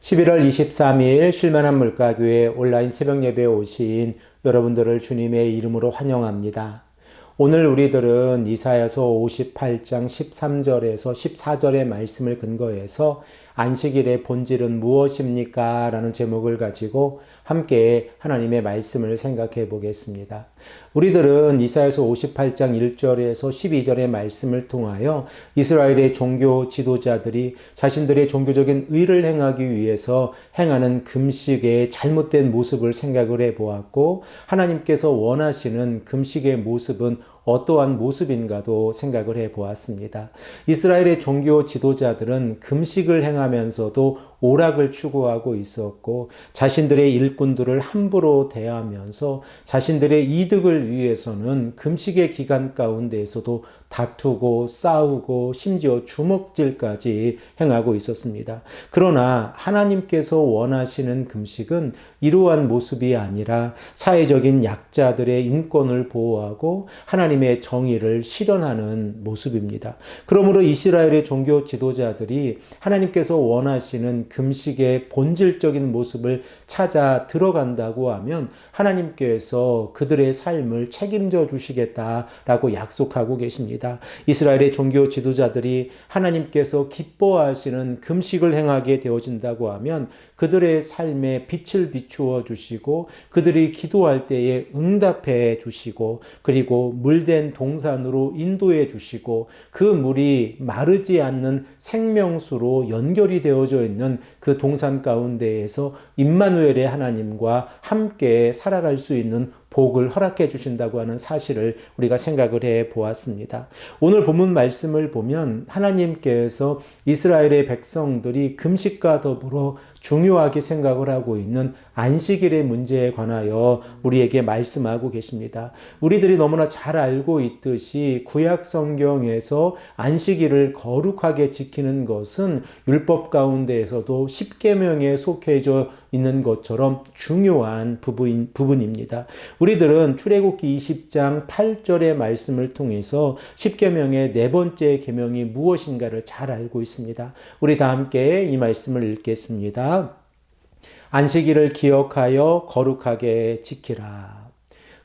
11월 23일 쉴만한 물가교회 온라인 새벽 예배에 오신 여러분들을 주님의 이름으로 환영합니다. 오늘 우리들은 이사야서 58장 13절에서 14절의 말씀을 근거해서 안식일의 본질은 무엇입니까? 라는 제목을 가지고 함께 하나님의 말씀을 생각해 보겠습니다. 우리들은 이사야서 58장 1절에서 12절의 말씀을 통하여 이스라엘의 종교 지도자들이 자신들의 종교적인 의를 행하기 위해서 행하는 금식의 잘못된 모습을 생각을 해 보았고, 하나님께서 원하시는 금식의 모습은 어떠한 모습인가도 생각을 해 보았습니다. 이스라엘의 종교 지도자들은 금식을 행하면서도 오락을 추구하고 있었고, 자신들의 일꾼들을 함부로 대하면서 자신들의 이득을 위해서는 금식의 기간 가운데에서도 다투고 싸우고 심지어 주먹질까지 행하고 있었습니다. 그러나 하나님께서 원하시는 금식은 이러한 모습이 아니라 사회적인 약자들의 인권을 보호하고 하나님의 정의를 실현하는 모습입니다. 그러므로 이스라엘의 종교 지도자들이 하나님께서 원하시는 금식의 본질적인 모습을 찾아 들어간다고 하면 하나님께서 그들의 삶을 책임져 주시겠다라고 약속하고 계십니다. 이스라엘의 종교 지도자들이 하나님께서 기뻐하시는 금식을 행하게 되어진다고 하면 그들의 삶에 빛을 비추어 주시고 그들이 기도할 때에 응답해 주시고, 그리고 물된 동산으로 인도해 주시고 그 물이 마르지 않는 생명수로 연결이 되어져 있는 그 동산 가운데에서 임마누엘의 하나님과 함께 살아갈 수 있는 복을 허락해 주신다고 하는 사실을 우리가 생각을 해 보았습니다. 오늘 본문 말씀을 보면 하나님께서 이스라엘의 백성들이 금식과 더불어 중요하게 생각을 하고 있는 안식일의 문제에 관하여 우리에게 말씀하고 계십니다. 우리들이 너무나 잘 알고 있듯이 구약 성경에서 안식일을 거룩하게 지키는 것은 율법 가운데에서도 십계명에 속해져 있는 것처럼 중요한 부분입니다. 우리들은 출애굽기 20장 8절의 말씀을 통해서 십계명의 네 번째 계명이 무엇인가를 잘 알고 있습니다. 우리 다 함께 이 말씀을 읽겠습니다. 안식일을 기억하여 거룩하게 지키라.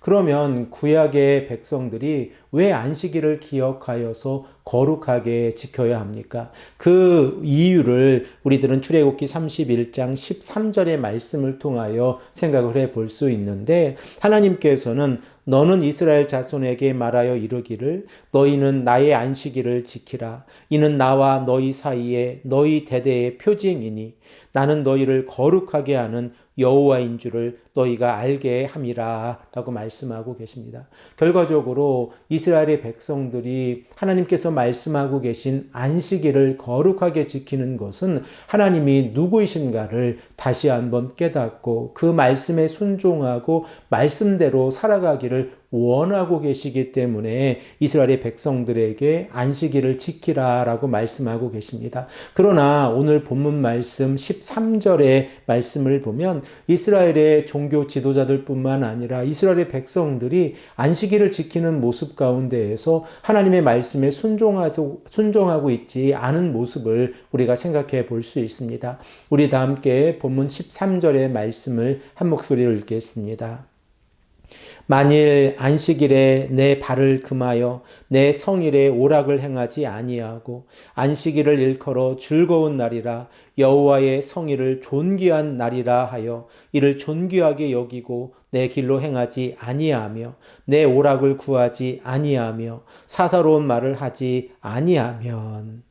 그러면 구약의 백성들이 왜 안식일을 기억하여서 거룩하게 지켜야 합니까? 그 이유를 우리들은 출애굽기 31장 13절의 말씀을 통하여 생각을 해 볼 수 있는데, 하나님께서는 너는 이스라엘 자손에게 말하여 이르기를 너희는 나의 안식일을 지키라. 이는 나와 너희 사이에 너희 대대의 표징이니 나는 너희를 거룩하게 하는 여호와인 줄을 너희가 알게 함이라 라고 말씀하고 계십니다. 결과적으로 이스라엘의 백성들이 하나님께서 말씀하고 계신 안식일을 거룩하게 지키는 것은 하나님이 누구이신가를 다시 한번 깨닫고 그 말씀에 순종하고 말씀대로 살아가기를 원하고 계시기 때문에 이스라엘의 백성들에게 안식일을 지키라라고 말씀하고 계십니다. 그러나 오늘 본문 말씀 13절의 말씀을 보면 이스라엘의 종교 지도자들뿐만 아니라 이스라엘의 백성들이 안식일을 지키는 모습 가운데에서 하나님의 말씀에 순종하고 있지 않은 모습을 우리가 생각해 볼 수 있습니다. 우리 다 함께 본문 13절의 말씀을 한 목소리로 읽겠습니다. 만일 안식일에 내 발을 금하여 내 성일에 오락을 행하지 아니하고 안식일을 일컬어 즐거운 날이라 여호와의 성일을 존귀한 날이라 하여 이를 존귀하게 여기고 내 길로 행하지 아니하며 내 오락을 구하지 아니하며 사사로운 말을 하지 아니하면.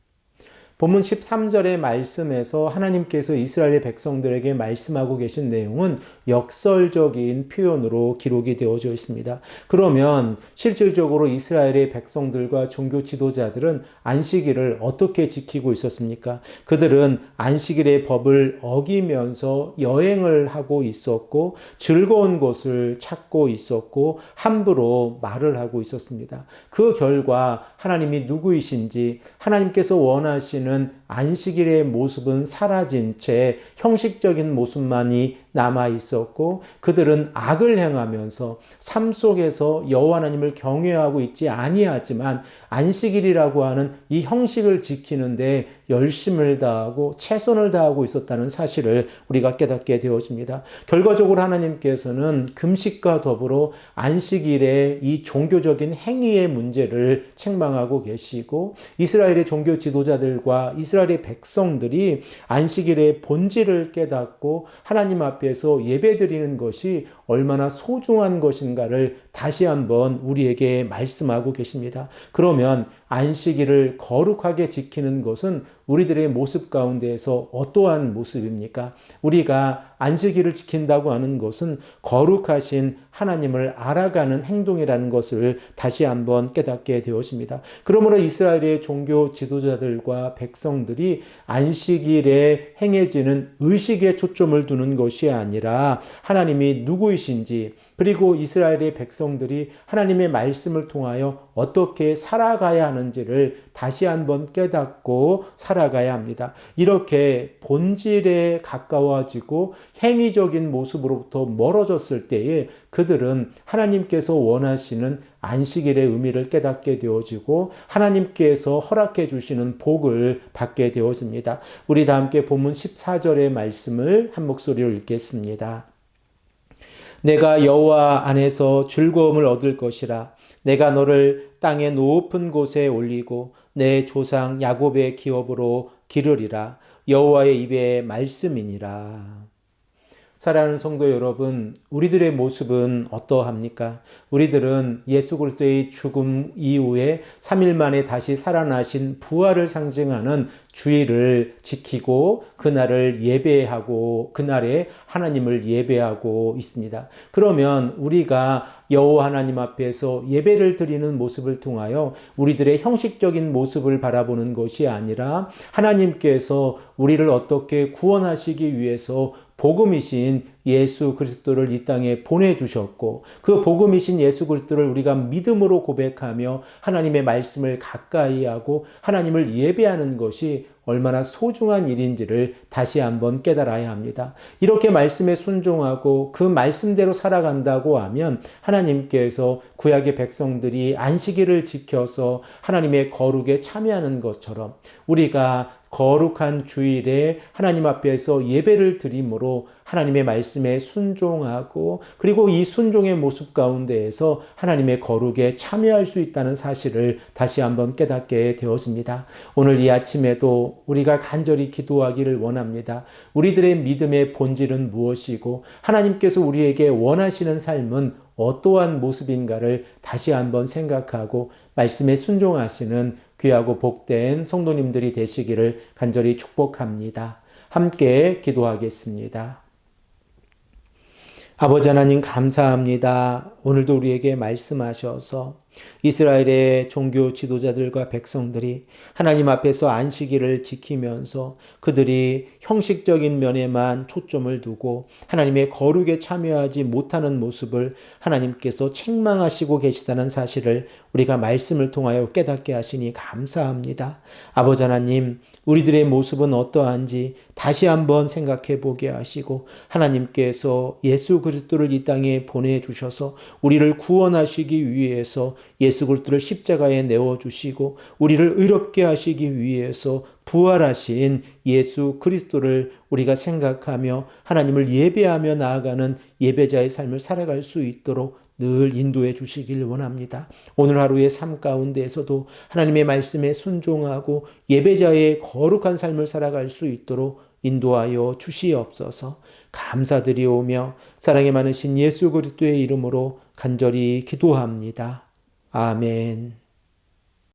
본문 13절의 말씀에서 하나님께서 이스라엘의 백성들에게 말씀하고 계신 내용은 역설적인 표현으로 기록이 되어져 있습니다. 그러면 실질적으로 이스라엘의 백성들과 종교 지도자들은 안식일을 어떻게 지키고 있었습니까? 그들은 안식일의 법을 어기면서 여행을 하고 있었고 즐거운 곳을 찾고 있었고 함부로 말을 하고 있었습니다. 그 결과 하나님이 누구이신지, 하나님께서 원하시는 이제는 안식일의 모습은 사라진 채 형식적인 모습만이 남아 있었고 그들은 악을 행하면서 삶 속에서 여호와 하나님을 경외하고 있지 아니하지만 안식일이라고 하는 이 형식을 지키는데 열심을 다하고 최선을 다하고 있었다는 사실을 우리가 깨닫게 되어집니다. 결과적으로 하나님께서는 금식과 더불어 안식일의 이 종교적인 행위의 문제를 책망하고 계시고 이스라엘의 종교 지도자들과 이스라엘의 백성들이 안식일의 본질을 깨닫고 하나님 앞에서 예배드리는 것이 얼마나 소중한 것인가를 다시 한번 우리에게 말씀하고 계십니다. 그러면 안식일을 거룩하게 지키는 것은 우리들의 모습 가운데에서 어떠한 모습입니까? 우리가 안식일을 지킨다고 하는 것은 거룩하신 하나님을 알아가는 행동이라는 것을 다시 한번 깨닫게 되었습니다. 그러므로 이스라엘의 종교 지도자들과 백성들이 안식일에 행해지는 의식에 초점을 두는 것이 아니라 하나님이 누구이신지 그리고 이스라엘의 백성들이 하나님의 말씀을 통하여 어떻게 살아가야 하는지를 다시 한번 깨닫고 살아가야 합니다. 이렇게 본질에 가까워지고 행위적인 모습으로부터 멀어졌을 때에 그들은 하나님께서 원하시는 안식일의 의미를 깨닫게 되어지고 하나님께서 허락해 주시는 복을 받게 되어집니다. 우리 다 함께 본문 14절의 말씀을 한 목소리로 읽겠습니다. 내가 여호와 안에서 즐거움을 얻을 것이라. 내가 너를 땅의 높은 곳에 올리고 내 조상 야곱의 기업으로 기르리라. 여호와의 입의 말씀이니라. 사랑하는 성도 여러분, 우리들의 모습은 어떠합니까? 우리들은 예수 그리스도의 죽음 이후에 3일 만에 다시 살아나신 부활을 상징하는 주일을 지키고 그날을 예배하고 그날에 하나님을 예배하고 있습니다. 그러면 우리가 여호와 하나님 앞에서 예배를 드리는 모습을 통하여 우리들의 형식적인 모습을 바라보는 것이 아니라 하나님께서 우리를 어떻게 구원하시기 위해서 복음이신 예수 그리스도를 이 땅에 보내주셨고 그 복음이신 예수 그리스도를 우리가 믿음으로 고백하며 하나님의 말씀을 가까이 하고 하나님을 예배하는 것이 얼마나 소중한 일인지를 다시 한번 깨달아야 합니다. 이렇게 말씀에 순종하고 그 말씀대로 살아간다고 하면 하나님께서 구약의 백성들이 안식일을 지켜서 하나님의 거룩에 참여하는 것처럼 우리가 거룩한 주일에 하나님 앞에서 예배를 드림으로 하나님의 말씀에 순종하고 그리고 이 순종의 모습 가운데에서 하나님의 거룩에 참여할 수 있다는 사실을 다시 한번 깨닫게 되었습니다. 오늘 이 아침에도 우리가 간절히 기도하기를 원합니다. 우리들의 믿음의 본질은 무엇이고 하나님께서 우리에게 원하시는 삶은 어떠한 모습인가를 다시 한번 생각하고 말씀에 순종하시는 귀하고 복된 성도님들이 되시기를 간절히 축복합니다. 함께 기도하겠습니다. 아버지 하나님 감사합니다. 오늘도 우리에게 말씀하셔서 이스라엘의 종교 지도자들과 백성들이 하나님 앞에서 안식일을 지키면서 그들이 형식적인 면에만 초점을 두고 하나님의 거룩에 참여하지 못하는 모습을 하나님께서 책망하시고 계시다는 사실을 우리가 말씀을 통하여 깨닫게 하시니 감사합니다. 아버지 하나님, 우리들의 모습은 어떠한지 다시 한번 생각해 보게 하시고 하나님께서 예수 그리스도를 이 땅에 보내주셔서 우리를 구원하시기 위해서 예수 그리스도를 십자가에 내어주시고 우리를 의롭게 하시기 위해서 부활하신 예수 그리스도를 우리가 생각하며 하나님을 예배하며 나아가는 예배자의 삶을 살아갈 수 있도록 늘 인도해 주시길 원합니다. 오늘 하루의 삶 가운데에서도 하나님의 말씀에 순종하고 예배자의 거룩한 삶을 살아갈 수 있도록 인도하여 주시옵소서. 감사드리오며 사랑이 많으신 예수 그리스도의 이름으로 간절히 기도합니다. 아멘.